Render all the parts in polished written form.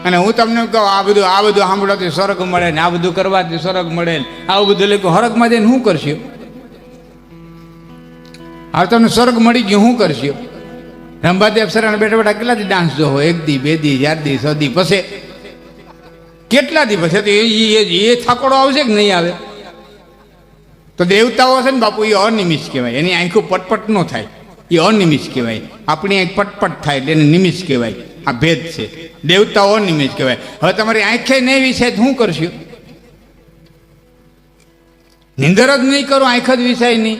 અને હું તમને કહું આ બધું સાંભળવાથી સ્વર્ગ મળે ને આ બધું કરવાથી સ્વર્ગ મળે ને આવું બધું લખ્યું, હરકમાં જઈને શું કરશો? હવે તમને સ્વર્ગ મળી ગયું, શું કરશો? રંભાદેવ અપ્સરાને બેઠા બેઠા કેટલા દી ડાન્સ જોવો? 1 દી 2 દી 4 દી 6 દી પછી કેટલા દી પછી તો એ થાકોડો આવશે કે નહીં આવે? તો દેવતાઓ છે ને બાપુ, એ અનિમિષ કહેવાય. એની આંખો પટપટ ન થાય, એ અનિમિષ કહેવાય. આપણી આંખ પટપટ થાય એટલે એને નિમિષ કહેવાય. આ ભેદ છે. દેવતાઓ અનિમિષ કહેવાય. હવે તમારી આંખે નહીં વિશે શું કરશો? નિંદર જ નહીં કરો, આંખ જ વિસાય નહીં,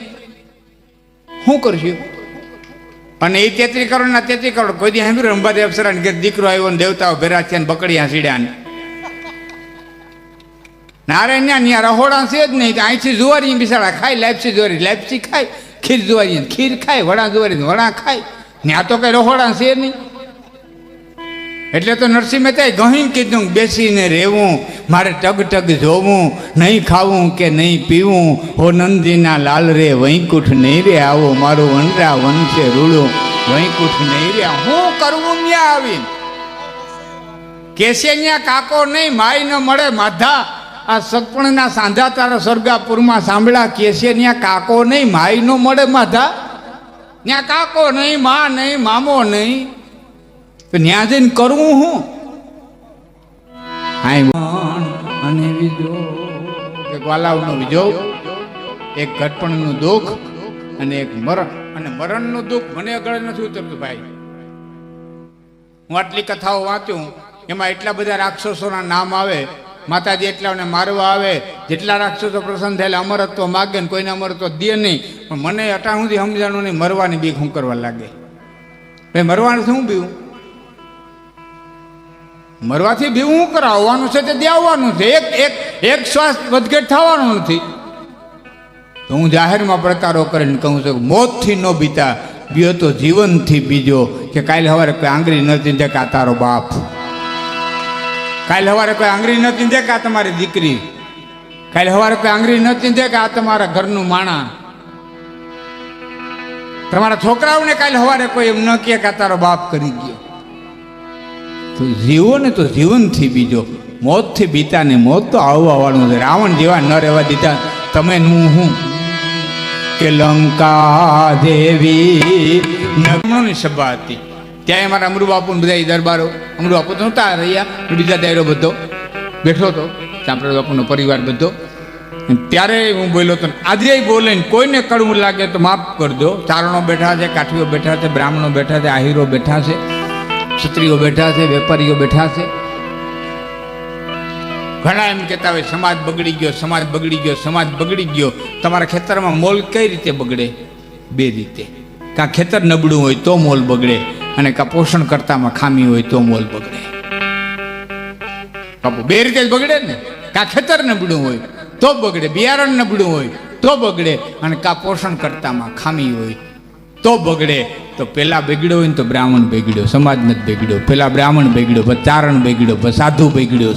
શું કરશો? અને એ 33 કરોડ ના 33 કરોડ કોઈ દી સાંભળ્યું? રંભાદેવ અપ્સરાને ઘેર દીકરો આવ્યો ને દેવતાઓ ભેરા છે ને બકડીયા સીડ્યા ને નારાયણ ત્યાં રહોડા છે જ નહીં. અહીંથી જુવારી બિસાડા ખાય, લાપસી જુવારી લાપસી ખાય, ખીર જુવારી ખીર ખાય, વડા જુવારી વડા ખાય. ત્યાં તો કઈ રહોડા છે નહીં. એટલે તો નરસિંહ મહેતાએ ગહીને કીધું, બેસીને રહેવું, મારે ટગ ટગ જોવું, નહીં ખાવું કે નહીં પીવું, હો નંદીના લાલ રે વૈકુંઠ નહીં રે આવો, મારું વનરા વનશે રૂડું, વૈકુંઠ નહીં રે. હું કરવું ત્યાં આવી? કેસે ત્યાં કાકો નહીં, માય ન મળે માધા. આ સગપણના સાંધા તારા સ્વર્ગાપુરમાં સાંભળ્યા, કેસે ત્યાં કાકો નહીં, માય ન મળે માધા. ત્યાં કાકો નહીં, મા નહીં, મામો નહીં, તો ત્યાં જઈને કરવું હું? અને બીજો એક વાલાવનો બીજો, એક ઘટપણનું દુઃખ અને એક મરણ. અને મરણનું દુઃખ મને આગળ નથી ઉતરતું ભાઈ. હું આટલી કથાઓ વાંચ્યું, એમાં એટલા બધા રાક્ષસોના નામ આવે, માતાજી એટલાને મારવા આવે, જેટલા રાક્ષસો પ્રસન્ન થયેલા અમરત્વ માગે ને કોઈને અમરત્વ દે નહીં. પણ મને અટાણ સુધી સમજાણું નહીં, મરવાની બીક હું કરવા લાગે. ભાઈ મરવાનું શું બીવું? મરવાથી બીવું શું કરાવવાનું છે? તે દેવાનું છે. એક શ્વાસ વધઘટ થવાનું નથી. તો હું જાહેરમાં પ્રચારો કરીને કહું છું, મોતથી ન બીતા, બીજો તો જીવનથી બીજો. કે કાલે સવારે કોઈ આંગળી નથી દે કે આ તારો બાપ, કાલે સવારે કોઈ આંગળી નથી દે કે આ તમારી દીકરી, કાલે સવારે કોઈ આંગળી નથી દે કે આ તમારા ઘરનું માણા. તમારા છોકરાઓને કાલે સવારે કોઈ એમ ન કહે કે આ તારો બાપ કરી ગયો. તો જીવો ને તો જીવનથી બીજો, મોતથી બીતા ને મોત તો આવવા વાળું છે. રાવણ જેવા ન રહેવા દીધા તમે હું કે લંકા દેવી નગ્નોની સભા હતી. ત્યાં અમારા અમરુબાપુ બધા દરબારો, અમરુબાપુ તો નહોતા રહ્યા, બીજા દાયરો બધો બેઠો હતો, ચાંપડા બાપુનો પરિવાર બધો. ત્યારે હું બોલ્યો હતો. આજે બોલે ને કોઈને કડવું લાગે તો માફ કરજો. ચારણો બેઠા છે, કાઠીઓ બેઠા છે, બ્રાહ્મણો બેઠા છે, આહીરો બેઠા છે, ક્ષત્રિયો બેઠા છે, વેપારીઓ બેઠા છે. ઘણા એમ કહેતા હોય સમાજ બગડી ગયો, સમાજ બગડી ગયો, સમાજ બગડી ગયો. તમારા ખેતરમાં મોલ કઈ રીતે બગડે? 2 રીતે. કાં ખેતર નબળું હોય તો મોલ બગડે, અને કાં પોષણ કરતામાં ખામી હોય તો મોલ બગડે. બાપુ 2 રીતે જ બગડે ને. કાં ખેતર નબળું હોય તો બગડે, બિયારણ નબળું હોય તો બગડે, અને કાં પોષણ કરતામાં ખામી હોય તો બગડે. તો પેલા બગડ્યો હોય ને તો બ્રાહ્મણ બગડ્યો, સમાજ નથી બગડ્યો. પેલા બ્રાહ્મણ બગડ્યો, પછી ચારણ બગડ્યો, પછી સાધુ બગડ્યો.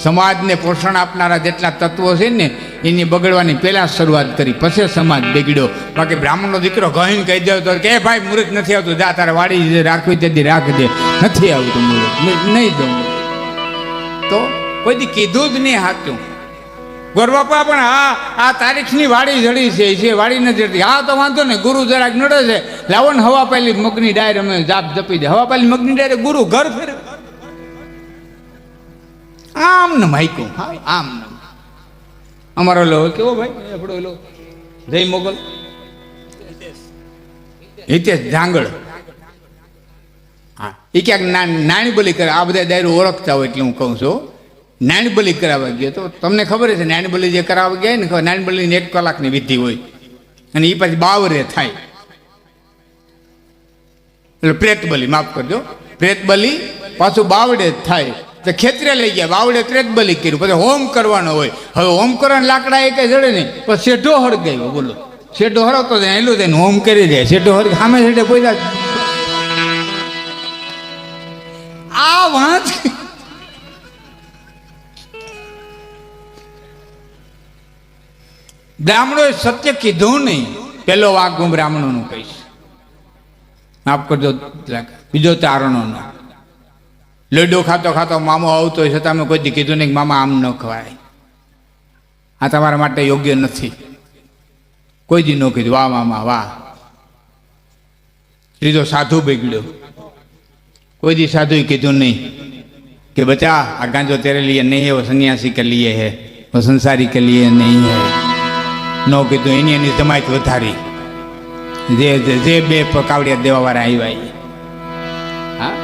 સમાજને પોષણ આપનારા જેટલા તત્વો છે ને એની બગડવાની પહેલા શરૂઆત કરી, પછી સમાજ બગડ્યો. બાકી બ્રાહ્મણનો દીકરો કહીને કહી દો તો કે ભાઈ મુહૂર્ત નથી આવતું, જા તારે વાડી રાખવી તેથી રાખજે, નથી આવતું મુહૂર્ત, નહીં દઉં. તો કોઈ દી કીધું જ નહીં સાચું. ગોરબાપા પણ આ તારીખની વાડી જડી છે, વાડી નથી જડતી. હા તો વાંધો ને, ગુરુ જરાક નડે છે, લાવો ને હવા પહેલી મગની ડાયર અમે જાપ જપી દે. હવા પહેલી મગની ડાયરે ગુરુ ઘર ફેરે. આમ ને માઈકો, હા આમ ને. અમારો લો કેવો ભાઈ આપણો લો જય મોગલ હિતેશ જાંગળ, હા એ ક્યાંક નાની બલી કરે. આ બધા દાયરો ઓળખતા હોય એટલે હું કહું છું. નાની બલી કરાવવા ગયો તો તમને ખબર છે, નાની બલી જે કરાવવા ગયા ને, નાની બલીની 1 કલાકની વિધિ હોય, અને એ પછી બાવરે થાય. એટલે પ્રેત બલી, માફ કરજો, પ્રેત બલી પાછું બાવડે જ થાય. તો ખેતરે લઈ ગયા, બાવડે પ્રેત બલી કર્યું, પછી હોમ કરવાનો હોય. હવે હોમ કરવાના લાકડા એ કઈ જડે નહીં, પછી શેઢો હળગાવ્યો. બોલો, શેઢો હળવતો જાય એલું થઈને હોમ કરી જાય. શેઢો હળગ સામે શેઢે બોલ્યા આ વાંચ. બ્રાહ્મણોએ સત્ય કીધું નહીં. પેલો વાક હું બ્રાહ્મણોનું કહીશ. માફ કરજો, બીજો તારણો ન. લડ્ડો ખાતો ખાતો મામો આવતો હોય છતાં અમે કોઈ દી કીધું નહીં કે મામા આમ ન ખવાય, આ તમારા માટે યોગ્ય નથી, કોઈ દી ન કીધું વાહ મામા વાહ. ત્રીજો સાધુ બગડ્યો, કોઈ દી સાધુએ કીધું નહીં कि बच्चा आ गांजो तेरे लिए नहीं है, वो सन्यासी के लिए है, वो संसारी के लिए नहीं है. नो कीधुं एनी जमायत वधारी, जे बे कावड़िया देवावाळा आव्या. हाँ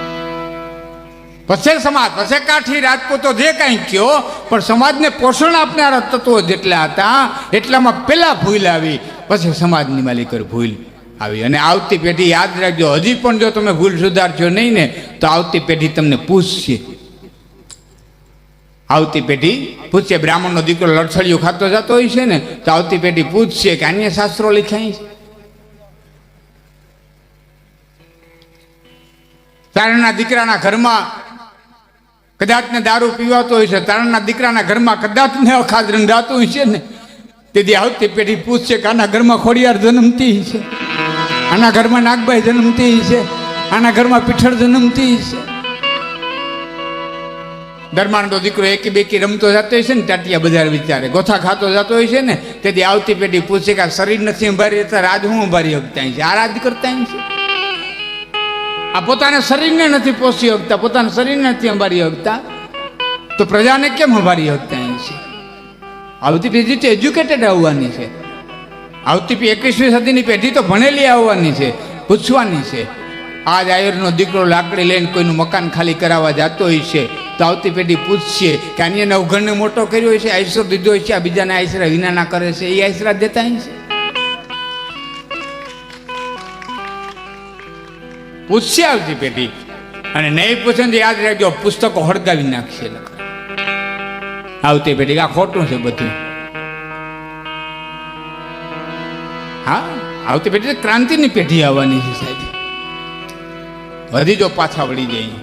पछे समाज पछे काठी राजपूतो जे कांई कयो पण समाजने पोषण आपनारा तत्वो जेटला हता એટલામાં પેલા ભૂલ આવી, પછી સમાજની માલિકર ભૂલ આવી. અને આવતી પેઢી યાદ રાખજો, હજી પણ જો તમે ભૂલ સુધારશો નહીં ને તો આવતી પેઢી તમને પૂછશે. આવતી પેઢી પૂછશે, બ્રાહ્મણનો દીકરો લડછડિયું ખાતો જતો હોય છે ને તો આવતી પેઢી પૂછશે કે અન્ય શાસ્ત્રો લખાય છે. તારણના દીકરાના ઘરમાં કદાચ ને દારૂ પીવાતો હોય છે, તારણના દીકરાના ઘરમાં કદાચ ને અખાદ રંધાતું હોય છે ને તેથી આવતી પેઢી પૂછશે કે આના ઘરમાં ખોડિયાર જન્મતી છે, આના ઘરમાં નાગબાઈ જન્મતી છે, આના ઘરમાં પીઠળ જન્મતી છે. દરમાનનો દીકરો એકી બેકી રમતો જતો હોય છે ને ટાટિયા બજાર વિચારે ગોથા ખાતો જતો હોય છે ને તેથી આવતી પેઢી પૂછે કે આ શરીર નથી અંબારી રહેતા, રાજ હું અંબારી શકતા છે, આ રાજ કરતા છે, આ પોતાના શરીરને નથી પોષી શકતા, પોતાના શરીરને નથી અંબારી શકતા તો પ્રજાને કેમ અંબારી શકતા છે. આવતી પેઢી તો એજ્યુકેટેડ આવવાની છે, આવતી 21મી સદીની પેઢી તો ભણેલી આવવાની છે, પૂછવાની છે. આજ આયરનો દીકરો લાકડી લઈને કોઈનું મકાન ખાલી કરાવવા જતો હોય છે તો આવતી પેઢી પૂછશે કે આને નવઘણને મોટો કર્યો હોય છે, આઈસરો દીધો હોય છે, આ બીજાને આઈસરા વિનાના કરે છે, એ આઈસરા દેતા છે. પૂછશે આવતી પેઢી. અને નહીં પૂછે ને યાદ રાખજો, પુસ્તકો હળગાવી નાખશે. આવતી પેઢી આ ખોટું છે બધું. હા આવતી પેઢી ક્રાંતિની પેઢી આવવાની છે સાહેબ. હજી જો પાછા વળી જાય,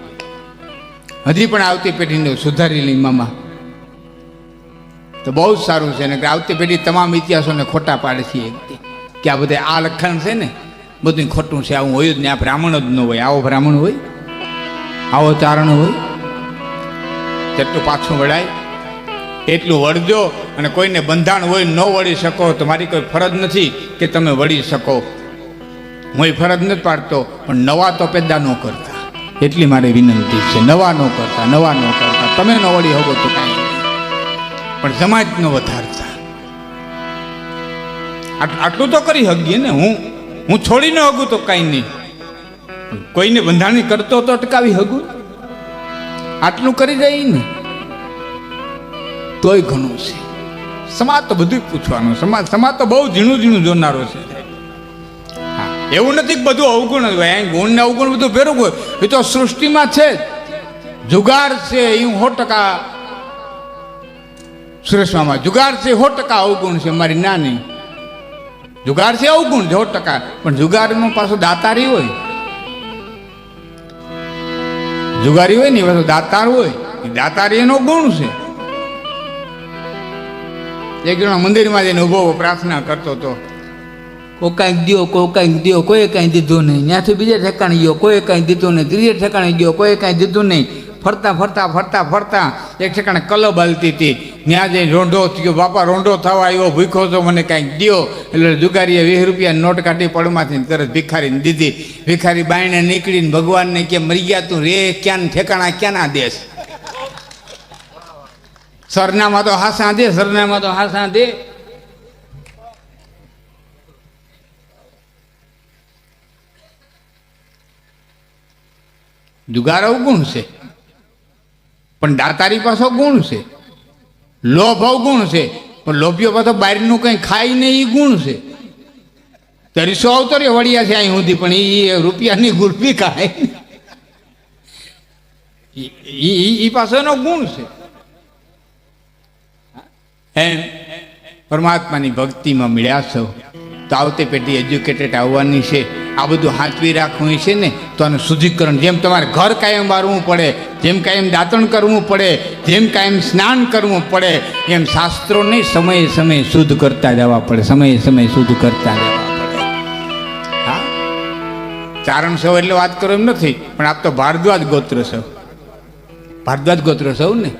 હજી પણ આવતી પેઢીને સુધારી લઈ મામા તો બહુ જ સારું છે ને. આવતી પેઢી તમામ ઇતિહાસોને ખોટા પાડે છે કે આ બધા આ લખાણ છે ને બધું ખોટું છે, આવું હોય જ ને, આ બ્રાહ્મણ જ ન હોય, આવો બ્રાહ્મણ હોય, આવો ચારણ હોય. જેટલું પાછું વળાય એટલું વળજો. અને કોઈને બંધાણ હોય ન વળી શકો તો મારી કોઈ ફરજ નથી કે તમે વળી શકો, હું એ ફરજ નથી પાડતો, પણ નવા તો પેદા ન કરતા એટલી મારી વિનંતી છે. નવા ન કરતા, નવા ન કરતા, તમે ન વળી હોવો તો કાંઈ પણ સમાજ ન વધારતા. આટલું તો કરી શકીએ ને. હું છોડી ન હગું તો કાંઈ નહીં, કોઈને બંધાણી કરતો તો અટકાવી હગું, આટલું કરી જાય ને તોય ઘણું છે. સમાજ તો બધું જ પૂછવાનું, સમાજ તો બહુ ઝીણું ઝીણું જોનારો છે. એવું નથી કે બધું અવગુણ જ હોય, ગુણ ને અવગુણ બધું ભેરું હોય, એ તો સૃષ્ટિમાં છે જ. જુગાર છે એ 100% સુરેશમાં જુગાર છે, 100% અવગુણ છે. મારી નાની જુગાર છે અવગુણ 100%, પણ જુગારમાં પાછો દાતારી હોય, જુગારી હોય ને પાછો દાતાર હોય, દાતારી એનો ગુણ છે. એક જણા મંદિરમાં જઈને ઉભો પ્રાર્થના કરતો હતો, કોઈ કાંઈક દો, કોઈ કાંઈક દો, કોઈ કાંઈ દીધું નહીં. ત્યાંથી બીજે ઠેકાણે ગયો, કોઈ કાંઈ દીધું નહીં. ત્રીજે ઠેકાણે ગયો, કોઈ કાંઈ દીધું નહીં. ફરતા ફરતા ફરતા ફરતા એક ઠેકાણે કલબ હાલતી હતી, ત્યાં જઈને રોંઢો થયો, બાપા રોંઢો થવા આવ્યો, ભૂખ્યો તો મને કાંઈક દો. એટલે જુગારીએ 20 રૂપિયા નોટ કાઢી પડમાંથી તરત ભિખારીને દીધી. ભિખારી બાયણે નીકળીને ભગવાનને કે મરી ગયા તું રે, ક્યાં ઠેકાણા ક્યાંના દેશ, સરનામા તો હાસા દે, સરનામા તો હાસા દે. જુગાર અવગુણ છે, પણ દાતારી પાછો ગુણ છે. લોભ અવગુણ છે, પણ લોભીઓ પાછો બહારનું કંઈ ખાઈ નહીં એ ગુણ છે. તરીસો આવતો રે વળિયા છે અહીં સુધી, પણ એ રૂપિયાની ગુલ્ફી ખાય એ પાછો એનો ગુણ છે. એમ પરમાત્માની ભક્તિમાં મળ્યા છો તો આવતી પેઢી એજ્યુકેટેડ આવવાની છે. આ બધું હાંચવી રાખવું છે ને તો આનું શુદ્ધિકરણ, જેમ તમારે ઘર કાયમ વારવું પડે, જેમ કાયમ દાંતણ કરવું પડે, જેમ કાયમ સ્નાન કરવું પડે, એમ શાસ્ત્રોને સમયે સમયે શુદ્ધ કરતા જવા પડે, સમયે સમયે શુદ્ધ કરતા જવા પડે. હા ચારણ સૌ એટલે વાત કરો એમ નથી, પણ આપ તો ભારદ્વાજ ગોત્ર છો. ભારદ્વાજ ગોત્ર સૌ ને.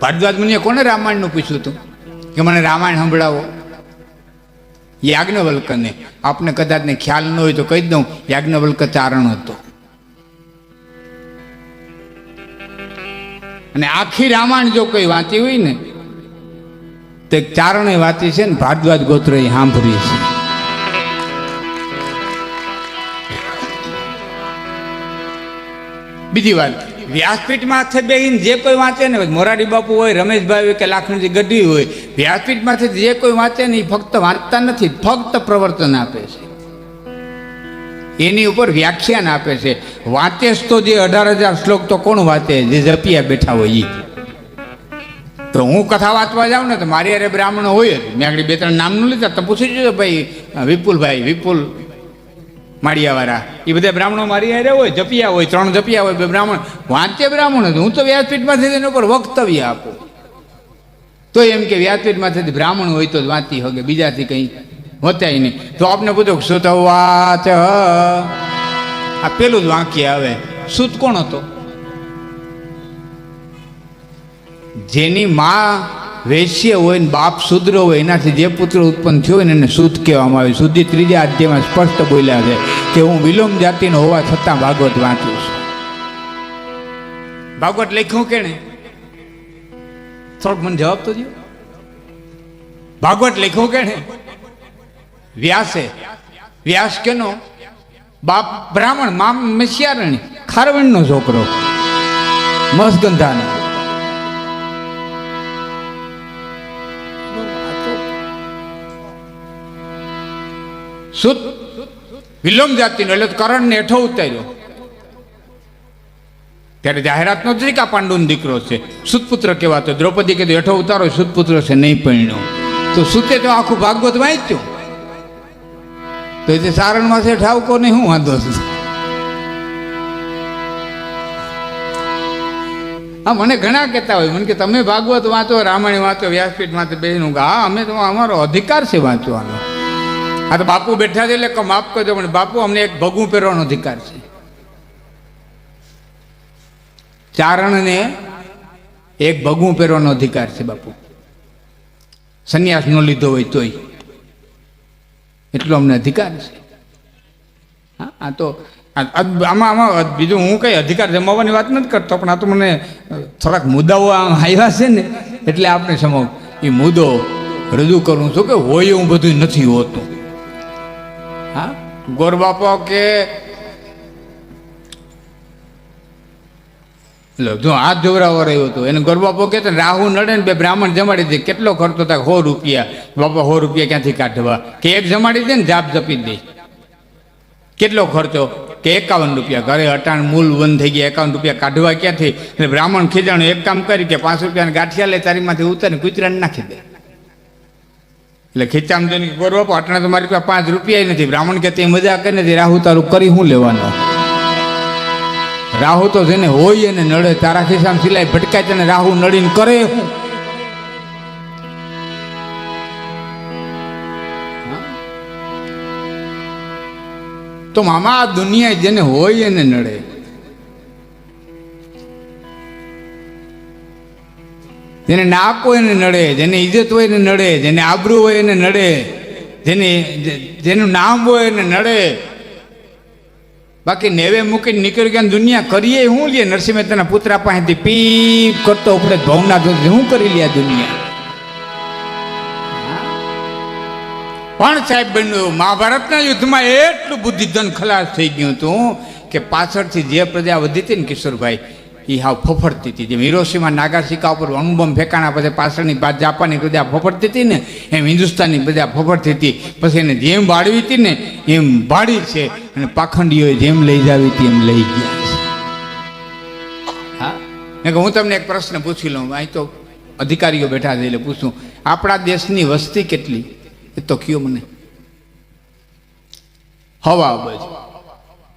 ભારદ્વાજ મુનિએ કોને રામાયણનું પૂછ્યું હતું કે મને રામાયણ સંભળાવો? યાજ્ઞવલ્કને. આપને કદાચ ને ખ્યાલ ન હોય તો કહી દઉં, યાજ્ઞવલ્ક ચારણ હતો. અને આખી રામાયણ જો કોઈ વાંચી હોય ને તો એક ચારણે વાંચી છે ને ભારદ્વાજ ગોત્ર એ સાંભળી છે. બીજી વાત, વ્યાસપીઠમાંથી બેહીને જે કોઈ વાંચે ને, મોરારી બાપુ હોય, રમેશભાઈ હોય કે લાખણજી ગઢવી હોય, વ્યાસપીઠમાંથી જે કોઈ વાંચે ને એ ફક્ત વાંચતા નથી, ફક્ત પ્રવર્તન આપે છે, એની ઉપર વ્યાખ્યાન આપે છે. વાંચે તો જે 18,000 શ્લોક તો કોણ વાંચે? જે જપિયા બેઠા હોય એ. તો હું કથા વાંચવા જાઉં ને તો મારી અરે બ્રાહ્મણો હોય જ. મેં આગળ 2-3 નામનું લીધા તો પૂછી જોજો, ભાઈ વિપુલભાઈ, વિપુલ માળિયાવાળા, એ બધા બ્રાહ્મણો મારી હારે હોય, જપિયા હોય, 3 જપિયા હોય, 2 બ્રાહ્મણ વાંચે બ્રાહ્મણ. હું તો વ્યાસપીઠમાંથી એના ઉપર વક્તવ્ય આપું તો એમ કે વ્યાસપીઠમાંથી બ્રાહ્મણ હોય તો જ વાંચી શકે, બીજાથી કંઈ હોતાય નહીં. તો આપને પૂછો સુત વાચ, આ પેલું જ વાક્ય આવે. સુત કોણ હતો? જેની માં વૈશ્ય હોય ને બાપ શુદ્ર હોય, એનાથી જે પુત્ર ઉત્પન્ન થયો હોય ને એને સૂત કહેવામાં આવે. સુધી 3જા અધ્યાયમાં સ્પષ્ટ બોલ્યા છે કે હું વિલોમ જાતિનો હોવા છતાં ભાગવત વાંચું છું. ભાગવત લખ્યું કેને? થોડોક મને જવાબ તો દો. ભાગવત લખ્યું કેને? વ્યાસે. વ્યાસ કેનો બાપ બ્રાહ્મણ, મા મસ્યારણી, ખારવણનો છોકરો, મસગંધાનો. સુત વિલોમ જાતિનો એટલે કરણને હેઠો ઉતાર્યો. ત્યારે જાહેરાત નહોતી કે આ પાંડુનો દીકરો છે, સુતપુત્ર કહેવાતો. દ્રૌપદી કીધું હેઠો ઉતારો, સુતપુત્ર છે, નહીં પરણ્યો. તો સુતે તો આખું ભાગવત વાંચ્યું. તો એ સારણમાં છે ઠાવકો ને શું વાંધો છે? હા, મને ઘણા કહેતા હોય મને કે તમે ભાગવત વાંચો, રામાયણ વાંચો, વ્યાસપીઠમાંથી બેનું. હા, અમે તો અમારો અધિકાર છે વાંચવાનો. આ તો બાપુ બેઠા છે એટલે માફ કરજો, પણ બાપુ અમને એક ભગવું પહેરવાનો અધિકાર છે. ચારણને એક ભગવું પહેરવાનો અધિકાર છે બાપુ, સંન્યાસ ન લીધો હોય તોય એટલો અમને અધિકાર છે. હા, આ તો આમાં બીજું હું કઈ અધિકાર જમાવવાની વાત નથી કરતો, પણ આ તો મને થોડાક મુદ્દાઓ આવ્યા છે ને એટલે આપણે સમો એ મુદ્દો રજૂ કરું છું કે હોય એવું બધું નથી હોતું. હા, ગોરબાપો કે જો હાથ જોવરાવો રહ્યો હતો એને ગોરબાપો કે રાહુ નડે ને 2 બ્રાહ્મણ જમાડી દે. કેટલો ખર્ચો થાય? 100 રૂપિયા. બાપા 100 રૂપિયા ક્યાંથી કાઢવા? કે એક જમાડી દે ને જાપ જપી દે. કેટલો ખર્ચો? કે 51 રૂપિયા. ઘરે અટાણ મૂલ બંધ થઈ ગયા, 51 રૂપિયા કાઢવા ક્યાંથી? એટલે બ્રાહ્મણ ખીજાણું એક કામ કરી કે 5 રૂપિયાના ગાંઠિયા લે, તારીમાંથી ઉતારીને કૂતરાને નાખી દે. એટલે ખીચામ જઈને ગોરબાપો અટાણે તો મારી પાસે 5 રૂપિયા નથી. બ્રાહ્મણ કે તે મજા કરે નથી, રાહુ તારું કરી શું લેવાનો? રાહુ તો જેને હોય એને નડે. તારા ખિસ્સામાં સિલાઈ ભટકાય તને રાહુ નડીને કરે શું? તો મામા આ દુનિયા જેને હોય એને નડે. જેને નાક હોય એને નડે, જેને ઇજ્જત હોય એને નડે, જેને આબરૂ હોય એને નડે, જેનું નામ હોય એને નડે. બાકી નેવે મૂકીને નીકળી ગયા દુનિયા કરીએ શું લે? નરસિંહ મહેતાના પુત્રા પાસેથી પીપ કરતો ઉપડે ભવના શું કરી લે દુનિયા? પણ સાહેબ બન્યું મહાભારતના યુદ્ધમાં એટલું બુદ્ધિધન ખલાસ થઈ ગયું હતું કે પાછળથી જે પ્રજા વધી હતી ને કિશોરભાઈ, એ હાવ ફફડતી હતી. જેમ હિરોશીમા નાગાસાકી ઉપર અણુબોમ્બ ફેંકાણા પછી પાછળની જાપાની પ્રજા ફફડતી હતી ને, એમ હિન્દુસ્તાનની પ્રજા ફફડતી હતી. પછી એને જેમ બાળવી હતી ને એમ બાળી છે, અને પાખંડીઓએ જેમ લઈ જાવી હતી એમ લઈ ગયા છે. હા, હું તમને એક પ્રશ્ન પૂછી લઉં. અહીં તો અધિકારીઓ બેઠા છે એટલે પૂછું, આપણા દેશની વસ્તી કેટલી એ તો કયો મને? 1.25 અબજ,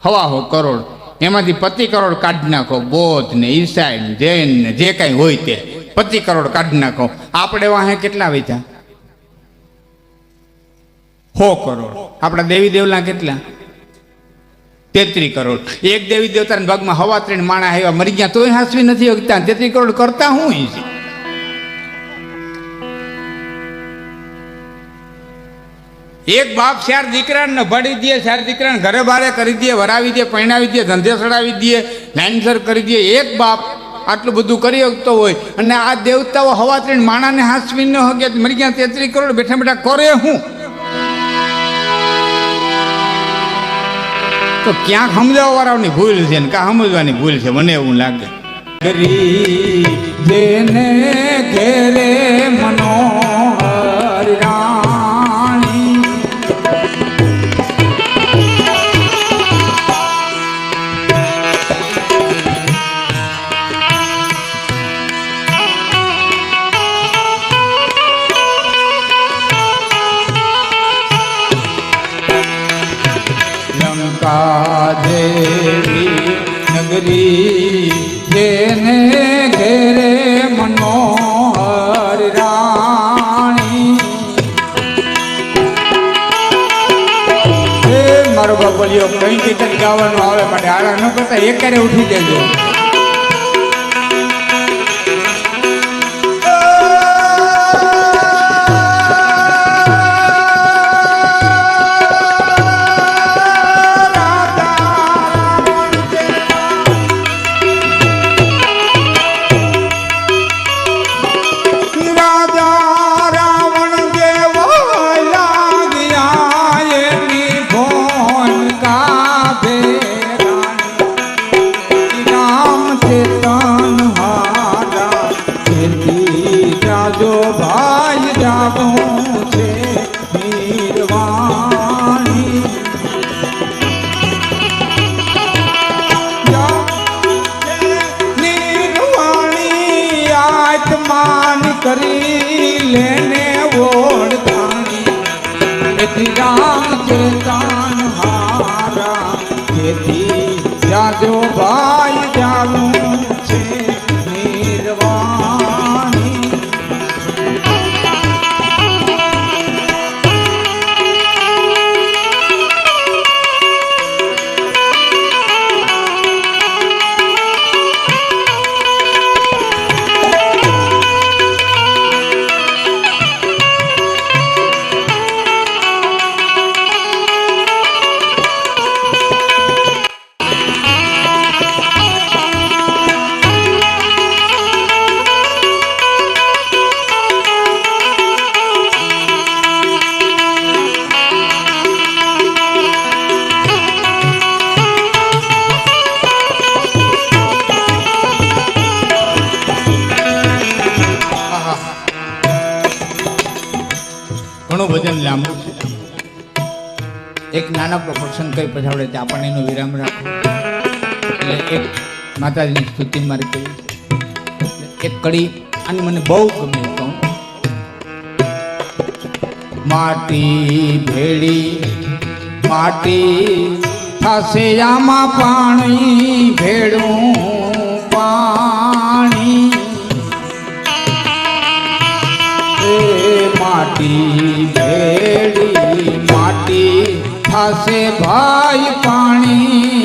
1.25 કરોડ. એમાંથી 25 કરોડ કાઢી નાખો બૌદ્ધ ને ઈસાઈ ને જૈન ને જે કાંઈ હોય તે 25 કરોડ કાઢી નાખો. આપણે વાહે કેટલા વેચ્યા? 100 કરોડ. આપણા દેવી દેવલા કેટલા? 33 કરોડ. એક દેવી દેવતાના ભાગમાં હવા 3 માણા આવ્યા મરી ગયા તોય હાસવી નથી શકતા. 33 કરોડ કરતા હું છે. એક બાપ 4 દીકરાને ભળી દે, 4 દીકરાને ઘરે બારે કરી દે, વરાવી દે, પરણાવી દે, ધંધે ચડાવી દે, લાઈનસર કરી દે. એક બાપ આટલું બધું કરી શકતો હોય અને આ દેવતાઓ હવા 3 માણાને હાસવી ન શકે મરી ગયા 33 કરોડ બેઠા બેઠા કરે હું? તો ક્યાંક સમજાવવા વાળાની ભૂલ છે ને કાં સમજવાની ભૂલ છે મને એવું લાગે. જેને ઘેરે મનોહર રાણી જેવી નગરી જેને ઘેરે મનોહર રાણી. મારો બાપલિયો કઈ કીર્તન ગાવાનું આવે માટે આરા ન કરતા એકારે ઉઠી દેજો. કરી લેને ઓળખાણી રામ ચેતન હારા જેથી જાજો ભાઈ જાવું છે નિર્વાણી. ઘણું ભજન લાંબુ છે. એક નાનકડો પ્રસંગ કઈ પછાડે છે આપણને એનો વિરામ રાખો. એટલે એક માતાજીની સ્તુતિ મારે કહી એક કડી આની મને બહુ ગમે. કહું માટી ભેળી માટી થશે આમાં પાણી ભેળું પાણી માટી ભેળી માટી થશે ભાઈ પાણી